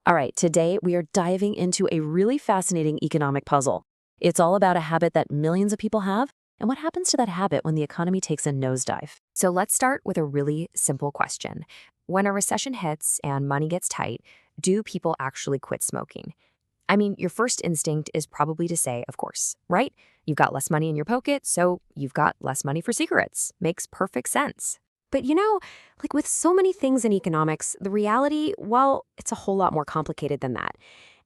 All right, today we are diving into a really fascinating economic puzzle. It's all about a habit that millions of people have and what happens to that habit when the economy takes a nosedive. So let's start with a really simple question. When a recession hits and money gets tight, do people actually quit smoking? I mean, your first instinct is probably to say, of course, right? You've got less money in your pocket, so you've got less money for cigarettes. Makes perfect sense. But like with so many things in economics, the reality, well, it's a whole lot more complicated than that.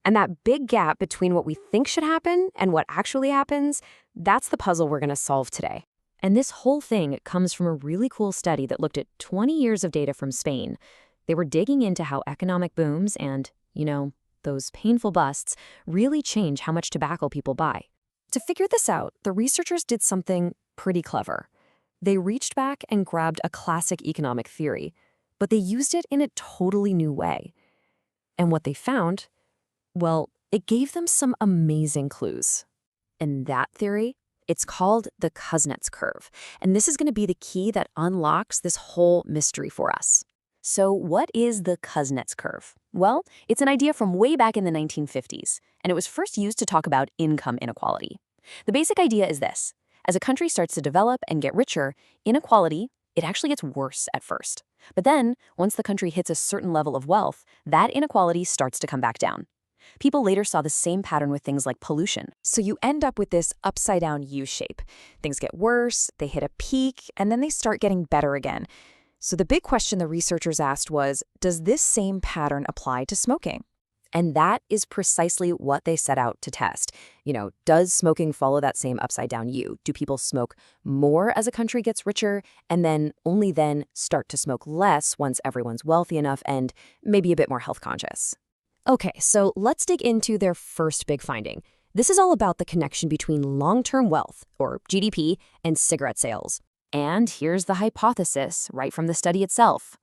And that big gap between what we think should happen and what actually happens, that's the puzzle we're going to solve today. And this whole thing comes from a really cool study that looked at 20 years of data from Spain. They were digging into how economic booms and, those painful busts really change how much tobacco people buy. To figure this out, the researchers did something pretty clever. They reached back and grabbed a classic economic theory, but they used it in a totally new way. And what they found, well, it gave them some amazing clues. And that theory, it's called the Kuznets curve. And this is going to be the key that unlocks this whole mystery for us. So what is the Kuznets curve? Well, it's an idea from way back in the 1950s, and it was first used to talk about income inequality. The basic idea is this. As a country starts to develop and get richer, inequality, it actually gets worse at first. But then, once the country hits a certain level of wealth, that inequality starts to come back down. People later saw the same pattern with things like pollution. So you end up with this upside-down U-shape. Things get worse, they hit a peak, and then they start getting better again. So the big question the researchers asked was, does this same pattern apply to smoking? And that is precisely what they set out to test. Does smoking follow that same upside-down U? Do people smoke more as a country gets richer and then only then start to smoke less once everyone's wealthy enough and maybe a bit more health conscious? Okay, so let's dig into their first big finding. This is all about the connection between long-term wealth, or GDP, and cigarette sales. And here's the hypothesis right from the study itself.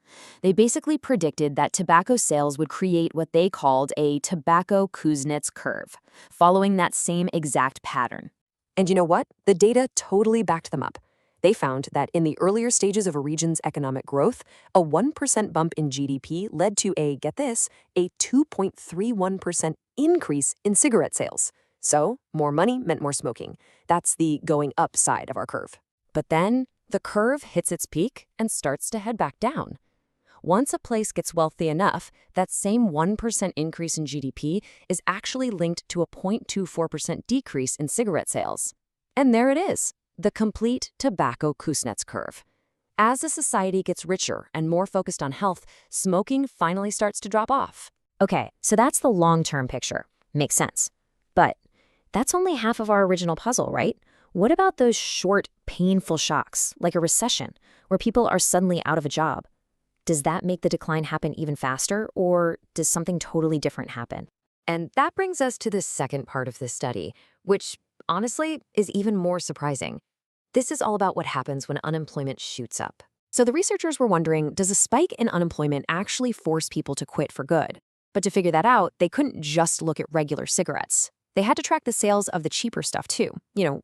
They basically predicted that tobacco sales would create what they called a tobacco Kuznets curve, following that same exact pattern. And you know what? The data totally backed them up. They found that in the earlier stages of a region's economic growth, a 1% bump in GDP led to get this, a 2.31% increase in cigarette sales. So, more money meant more smoking. That's the going up side of our curve. But then, the curve hits its peak and starts to head back down. Once a place gets wealthy enough, that same 1% increase in GDP is actually linked to a 0.24% decrease in cigarette sales. And there it is, the complete tobacco Kuznets curve. As a society gets richer and more focused on health, smoking finally starts to drop off. Okay, so that's the long-term picture. Makes sense. But that's only half of our original puzzle, right? What about those short, painful shocks, like a recession, where people are suddenly out of a job? Does that make the decline happen even faster, or does something totally different happen? And that brings us to the second part of this study, which, honestly, is even more surprising. This is all about what happens when unemployment shoots up. So the researchers were wondering, does a spike in unemployment actually force people to quit for good? But to figure that out, they couldn't just look at regular cigarettes. They had to track the sales of the cheaper stuff too.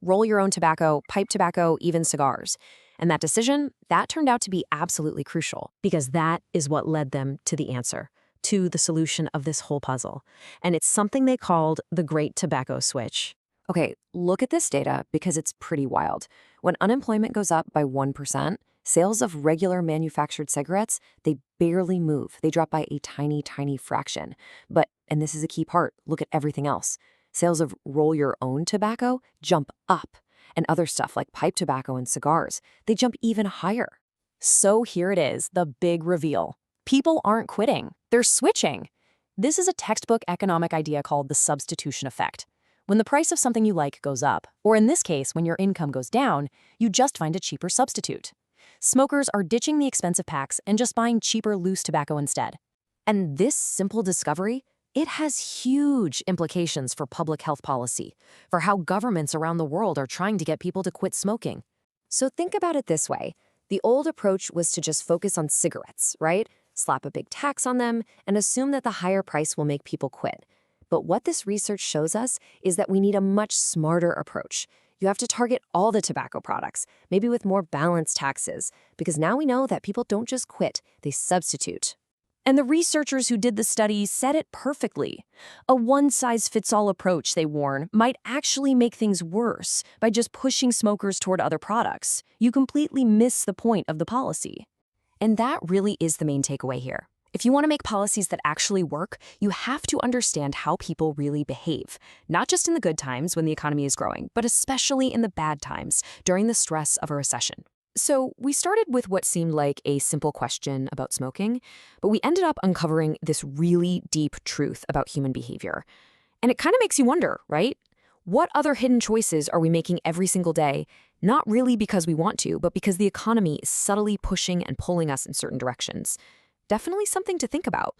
Roll your own tobacco, pipe tobacco, even cigars. And that decision, that turned out to be absolutely crucial because that is what led them to the answer, to the solution of this whole puzzle. And it's something they called the Great Tobacco Switch. Okay, look at this data because it's pretty wild. When unemployment goes up by 1%, sales of regular manufactured cigarettes, they barely move. They drop by a tiny, tiny fraction. But, and this is a key part, look at everything else. Sales of roll-your-own tobacco jump up, and other stuff like pipe tobacco and cigars, they jump even higher. So here it is, the big reveal. People aren't quitting, they're switching. This is a textbook economic idea called the substitution effect. When the price of something you like goes up, or in this case, when your income goes down, you just find a cheaper substitute. Smokers are ditching the expensive packs and just buying cheaper loose tobacco instead. And this simple discovery, it has huge implications for public health policy, for how governments around the world are trying to get people to quit smoking. So think about it this way. The old approach was to just focus on cigarettes, right? Slap a big tax on them and assume that the higher price will make people quit. But what this research shows us is that we need a much smarter approach. You have to target all the tobacco products, maybe with more balanced taxes, because now we know that people don't just quit, they substitute. And the researchers who did the study said it perfectly. A one-size-fits-all approach, they warn, might actually make things worse by just pushing smokers toward other products. You completely miss the point of the policy. And that really is the main takeaway here. If you want to make policies that actually work, you have to understand how people really behave, not just in the good times when the economy is growing, but especially in the bad times during the stress of a recession. So we started with what seemed like a simple question about smoking, but we ended up uncovering this really deep truth about human behavior. And it kind of makes you wonder, right? What other hidden choices are we making every single day, not really because we want to, but because the economy is subtly pushing and pulling us in certain directions? Definitely something to think about.